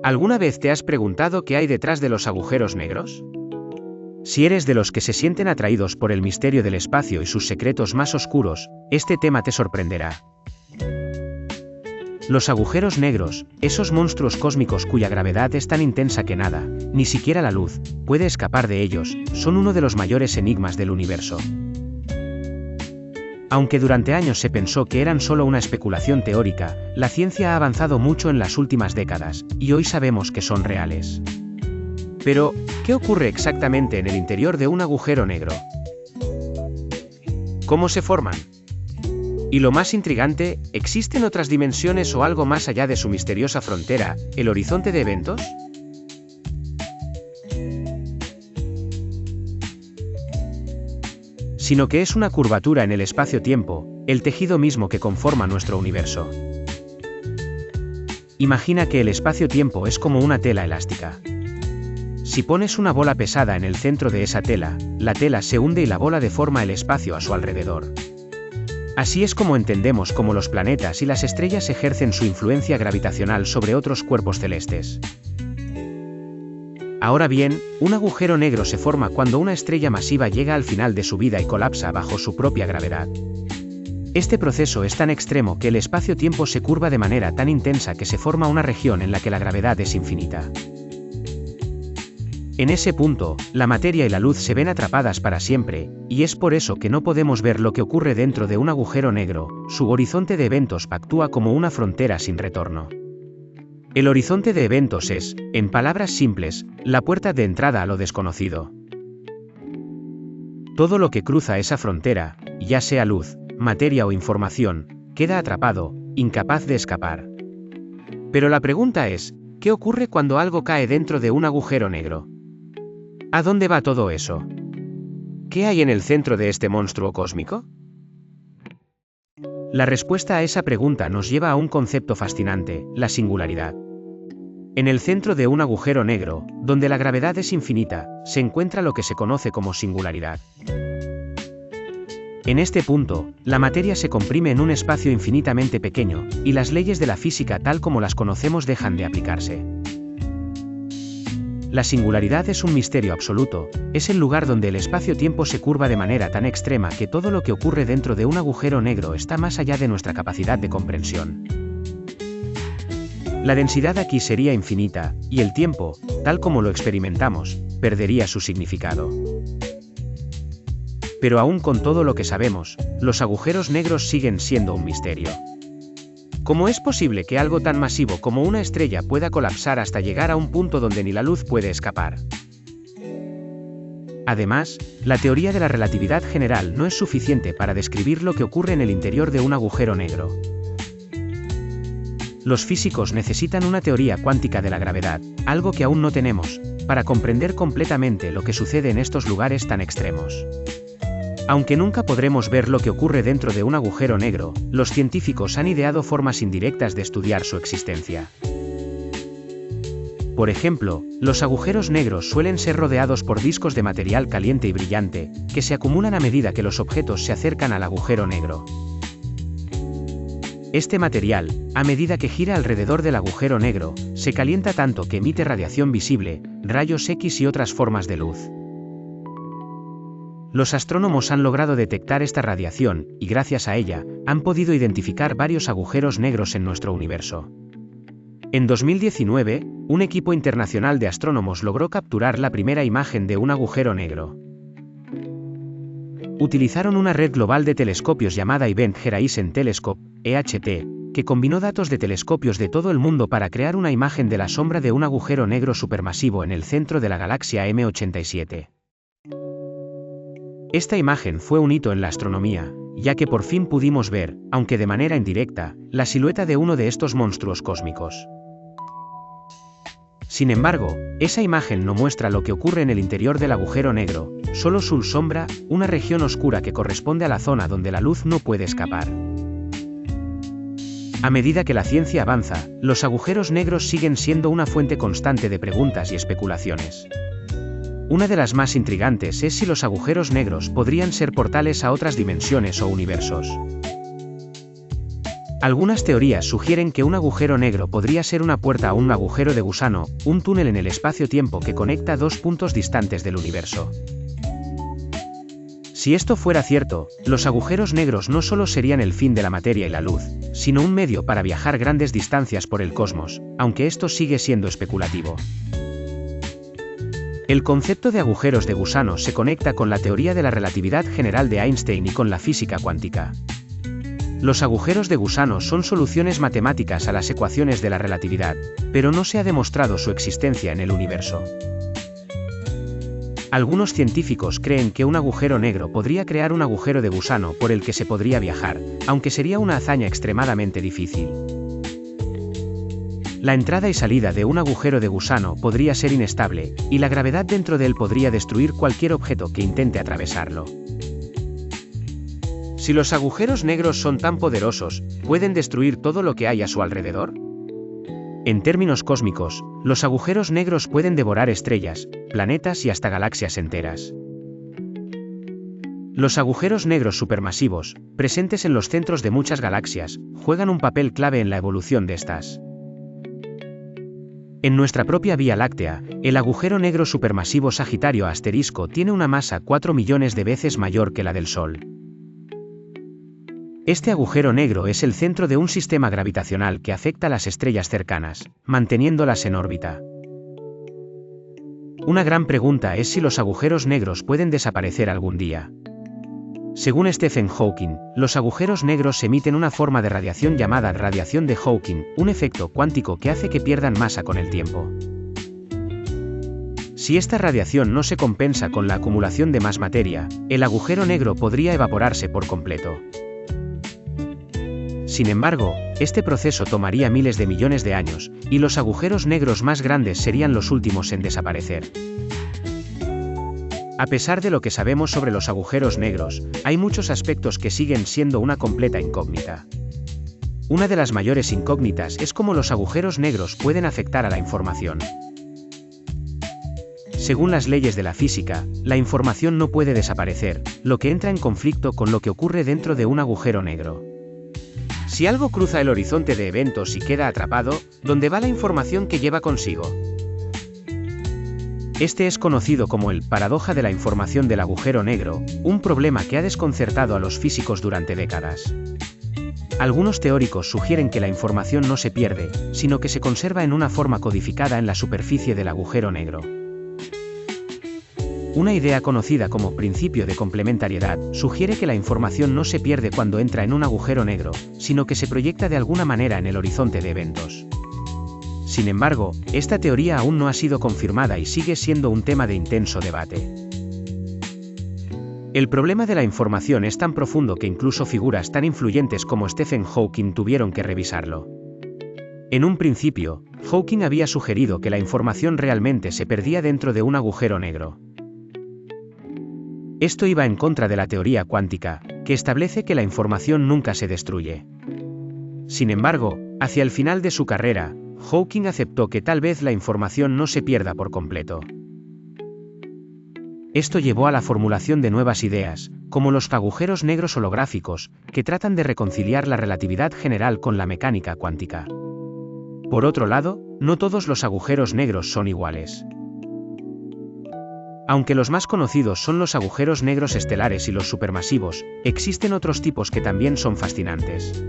¿Alguna vez te has preguntado qué hay detrás de los agujeros negros? Si eres de los que se sienten atraídos por el misterio del espacio y sus secretos más oscuros, este tema te sorprenderá. Los agujeros negros, esos monstruos cósmicos cuya gravedad es tan intensa que nada, ni siquiera la luz, puede escapar de ellos, son uno de los mayores enigmas del universo. Aunque durante años se pensó que eran solo una especulación teórica, la ciencia ha avanzado mucho en las últimas décadas, y hoy sabemos que son reales. Pero, ¿qué ocurre exactamente en el interior de un agujero negro? ¿Cómo se forman? Y lo más intrigante, ¿existen otras dimensiones o algo más allá de su misteriosa frontera, el horizonte de eventos? Sino que es una curvatura en el espacio-tiempo, el tejido mismo que conforma nuestro universo. Imagina que el espacio-tiempo es como una tela elástica. Si pones una bola pesada en el centro de esa tela, la tela se hunde y la bola deforma el espacio a su alrededor. Así es como entendemos cómo los planetas y las estrellas ejercen su influencia gravitacional sobre otros cuerpos celestes. Ahora bien, un agujero negro se forma cuando una estrella masiva llega al final de su vida y colapsa bajo su propia gravedad. Este proceso es tan extremo que el espacio-tiempo se curva de manera tan intensa que se forma una región en la que la gravedad es infinita. En ese punto, la materia y la luz se ven atrapadas para siempre, y es por eso que no podemos ver lo que ocurre dentro de un agujero negro, su horizonte de eventos actúa como una frontera sin retorno. El horizonte de eventos es, en palabras simples, la puerta de entrada a lo desconocido. Todo lo que cruza esa frontera, ya sea luz, materia o información, queda atrapado, incapaz de escapar. Pero la pregunta es, ¿qué ocurre cuando algo cae dentro de un agujero negro? ¿A dónde va todo eso? ¿Qué hay en el centro de este monstruo cósmico? La respuesta a esa pregunta nos lleva a un concepto fascinante, la singularidad. En el centro de un agujero negro, donde la gravedad es infinita, se encuentra lo que se conoce como singularidad. En este punto, la materia se comprime en un espacio infinitamente pequeño, y las leyes de la física tal como las conocemos dejan de aplicarse. La singularidad es un misterio absoluto, es el lugar donde el espacio-tiempo se curva de manera tan extrema que todo lo que ocurre dentro de un agujero negro está más allá de nuestra capacidad de comprensión. La densidad aquí sería infinita, y el tiempo, tal como lo experimentamos, perdería su significado. Pero aún con todo lo que sabemos, los agujeros negros siguen siendo un misterio. ¿Cómo es posible que algo tan masivo como una estrella pueda colapsar hasta llegar a un punto donde ni la luz puede escapar? Además, la teoría de la relatividad general no es suficiente para describir lo que ocurre en el interior de un agujero negro. Los físicos necesitan una teoría cuántica de la gravedad, algo que aún no tenemos, para comprender completamente lo que sucede en estos lugares tan extremos. Aunque nunca podremos ver lo que ocurre dentro de un agujero negro, los científicos han ideado formas indirectas de estudiar su existencia. Por ejemplo, los agujeros negros suelen ser rodeados por discos de material caliente y brillante, que se acumulan a medida que los objetos se acercan al agujero negro. Este material, a medida que gira alrededor del agujero negro, se calienta tanto que emite radiación visible, rayos X y otras formas de luz. Los astrónomos han logrado detectar esta radiación, y gracias a ella, han podido identificar varios agujeros negros en nuestro universo. En 2019, un equipo internacional de astrónomos logró capturar la primera imagen de un agujero negro. Utilizaron una red global de telescopios llamada Event Horizon Telescope, EHT, que combinó datos de telescopios de todo el mundo para crear una imagen de la sombra de un agujero negro supermasivo en el centro de la galaxia M87. Esta imagen fue un hito en la astronomía, ya que por fin pudimos ver, aunque de manera indirecta, la silueta de uno de estos monstruos cósmicos. Sin embargo, esa imagen no muestra lo que ocurre en el interior del agujero negro, solo su sombra, una región oscura que corresponde a la zona donde la luz no puede escapar. A medida que la ciencia avanza, los agujeros negros siguen siendo una fuente constante de preguntas y especulaciones. Una de las más intrigantes es si los agujeros negros podrían ser portales a otras dimensiones o universos. Algunas teorías sugieren que un agujero negro podría ser una puerta a un agujero de gusano, un túnel en el espacio-tiempo que conecta dos puntos distantes del universo. Si esto fuera cierto, los agujeros negros no solo serían el fin de la materia y la luz, sino un medio para viajar grandes distancias por el cosmos, aunque esto sigue siendo especulativo. El concepto de agujeros de gusano se conecta con la teoría de la relatividad general de Einstein y con la física cuántica. Los agujeros de gusano son soluciones matemáticas a las ecuaciones de la relatividad, pero no se ha demostrado su existencia en el universo. Algunos científicos creen que un agujero negro podría crear un agujero de gusano por el que se podría viajar, aunque sería una hazaña extremadamente difícil. La entrada y salida de un agujero de gusano podría ser inestable, y la gravedad dentro de él podría destruir cualquier objeto que intente atravesarlo. Si los agujeros negros son tan poderosos, ¿pueden destruir todo lo que hay a su alrededor? En términos cósmicos, los agujeros negros pueden devorar estrellas, planetas y hasta galaxias enteras. Los agujeros negros supermasivos, presentes en los centros de muchas galaxias, juegan un papel clave en la evolución de estas. En nuestra propia Vía Láctea, el agujero negro supermasivo Sagitario A* tiene una masa 4 millones de veces mayor que la del Sol. Este agujero negro es el centro de un sistema gravitacional que afecta a las estrellas cercanas, manteniéndolas en órbita. Una gran pregunta es si los agujeros negros pueden desaparecer algún día. Según Stephen Hawking, los agujeros negros emiten una forma de radiación llamada radiación de Hawking, un efecto cuántico que hace que pierdan masa con el tiempo. Si esta radiación no se compensa con la acumulación de más materia, el agujero negro podría evaporarse por completo. Sin embargo, este proceso tomaría miles de millones de años, y los agujeros negros más grandes serían los últimos en desaparecer. A pesar de lo que sabemos sobre los agujeros negros, hay muchos aspectos que siguen siendo una completa incógnita. Una de las mayores incógnitas es cómo los agujeros negros pueden afectar a la información. Según las leyes de la física, la información no puede desaparecer, lo que entra en conflicto con lo que ocurre dentro de un agujero negro. Si algo cruza el horizonte de eventos y queda atrapado, ¿dónde va la información que lleva consigo? Este es conocido como el paradoja de la información del agujero negro, un problema que ha desconcertado a los físicos durante décadas. Algunos teóricos sugieren que la información no se pierde, sino que se conserva en una forma codificada en la superficie del agujero negro. Una idea conocida como principio de complementariedad sugiere que la información no se pierde cuando entra en un agujero negro, sino que se proyecta de alguna manera en el horizonte de eventos. Sin embargo, esta teoría aún no ha sido confirmada y sigue siendo un tema de intenso debate. El problema de la información es tan profundo que incluso figuras tan influyentes como Stephen Hawking tuvieron que revisarlo. En un principio, Hawking había sugerido que la información realmente se perdía dentro de un agujero negro. Esto iba en contra de la teoría cuántica, que establece que la información nunca se destruye. Sin embargo, hacia el final de su carrera, Hawking aceptó que tal vez la información no se pierda por completo. Esto llevó a la formulación de nuevas ideas, como los agujeros negros holográficos, que tratan de reconciliar la relatividad general con la mecánica cuántica. Por otro lado, no todos los agujeros negros son iguales. Aunque los más conocidos son los agujeros negros estelares y los supermasivos, existen otros tipos que también son fascinantes.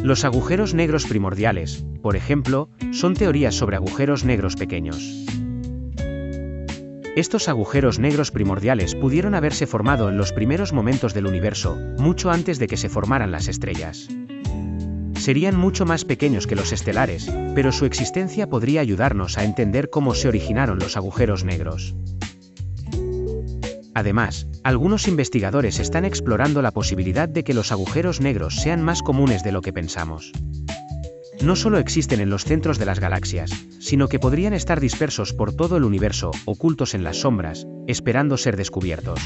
Los agujeros negros primordiales, por ejemplo, son teorías sobre agujeros negros pequeños. Estos agujeros negros primordiales pudieron haberse formado en los primeros momentos del universo, mucho antes de que se formaran las estrellas. Serían mucho más pequeños que los estelares, pero su existencia podría ayudarnos a entender cómo se originaron los agujeros negros. Además, algunos investigadores están explorando la posibilidad de que los agujeros negros sean más comunes de lo que pensamos. No solo existen en los centros de las galaxias, sino que podrían estar dispersos por todo el universo, ocultos en las sombras, esperando ser descubiertos.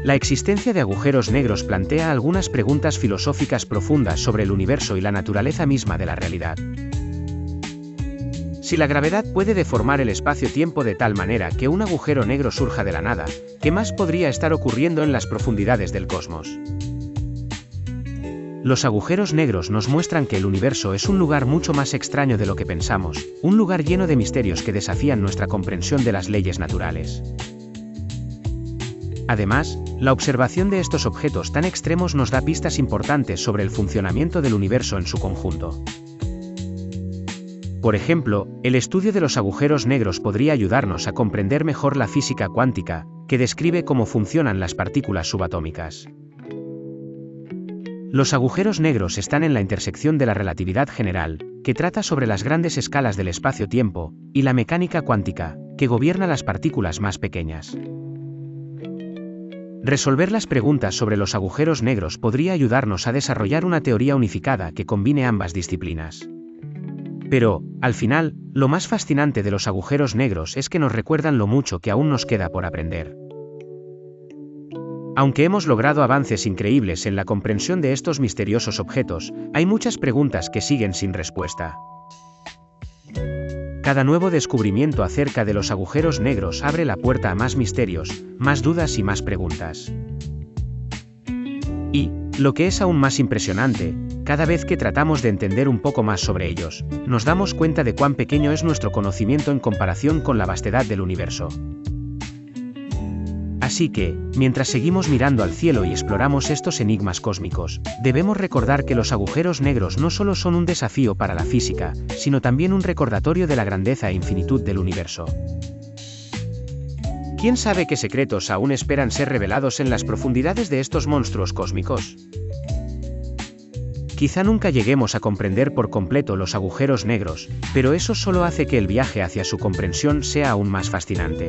La existencia de agujeros negros plantea algunas preguntas filosóficas profundas sobre el universo y la naturaleza misma de la realidad. Si la gravedad puede deformar el espacio-tiempo de tal manera que un agujero negro surja de la nada, ¿qué más podría estar ocurriendo en las profundidades del cosmos? Los agujeros negros nos muestran que el universo es un lugar mucho más extraño de lo que pensamos, un lugar lleno de misterios que desafían nuestra comprensión de las leyes naturales. Además, la observación de estos objetos tan extremos nos da pistas importantes sobre el funcionamiento del universo en su conjunto. Por ejemplo, el estudio de los agujeros negros podría ayudarnos a comprender mejor la física cuántica, que describe cómo funcionan las partículas subatómicas. Los agujeros negros están en la intersección de la relatividad general, que trata sobre las grandes escalas del espacio-tiempo, y la mecánica cuántica, que gobierna las partículas más pequeñas. Resolver las preguntas sobre los agujeros negros podría ayudarnos a desarrollar una teoría unificada que combine ambas disciplinas. Pero, al final, lo más fascinante de los agujeros negros es que nos recuerdan lo mucho que aún nos queda por aprender. Aunque hemos logrado avances increíbles en la comprensión de estos misteriosos objetos, hay muchas preguntas que siguen sin respuesta. Cada nuevo descubrimiento acerca de los agujeros negros abre la puerta a más misterios, más dudas y más preguntas. Y, lo que es aún más impresionante, cada vez que tratamos de entender un poco más sobre ellos, nos damos cuenta de cuán pequeño es nuestro conocimiento en comparación con la vastedad del universo. Así que, mientras seguimos mirando al cielo y exploramos estos enigmas cósmicos, debemos recordar que los agujeros negros no solo son un desafío para la física, sino también un recordatorio de la grandeza e infinitud del universo. ¿Quién sabe qué secretos aún esperan ser revelados en las profundidades de estos monstruos cósmicos? Quizá nunca lleguemos a comprender por completo los agujeros negros, pero eso solo hace que el viaje hacia su comprensión sea aún más fascinante.